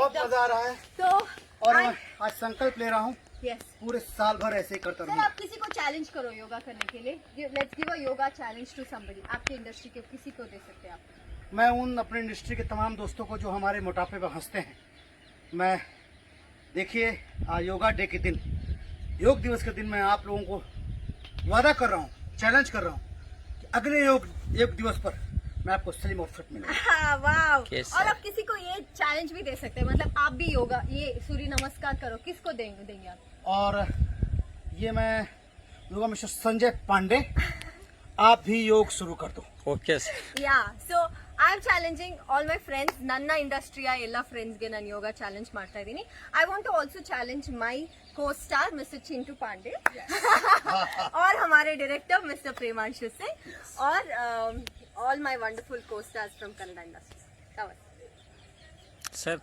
बहुत मजा आ रहा है। तो और मैं आज संकल्प ले रहा हूँ यस पूरे साल भर ऐसे ही करता सर, रहूंगा। आप किसी को चैलेंज करो योगा करने के लिए। Let's give a yoga challenge to somebody. आपके इंडस्ट्री के किसी को दे सकते हैं आप। मैं उन अपने इंडस्ट्री के तमाम दोस्तों को जो हमारे मोटापे पर हंसते हैं, मैं देखिए योगा डे के दिन, योग दिवस के दिन मैं आप लोगों को वादा कर रहा हूँ, चैलेंज कर रहा हूँ कि अगले योग दिवस पर मैं आपको स्लिम और फिट मिलूंगा। वाह। Yes, और sir. आप किसी को ये चैलेंज भी दे सकते हैं, मतलब आप भी योगा ये सूर्य नमस्कार करो। किसको देंगे आप? और ये मैं योगा मिस्टर संजय पांडे, आप भी योग शुरू कर दो। Okay sir. So I am challenging all my friends. ನನ್ನ ಇಂಡಸ್ಟ್ರಿಯ ಎಲ್ಲ ಫ್ರೆಂಡ್ಸ್ಗೆ ನಾನು ಯೋಗ ಚಾಲೆಂಜ್ ಮಾಡ್ತಾ ಇದ್ದೀನಿ. I want to also challenge my को स्टार मिस्टर चिंटू पांडे और हमारे डायरेक्टर मिस्टर प्रेमांशु सिंह और ऑल माय वंडरफुल को stars from Kannada industry. Sir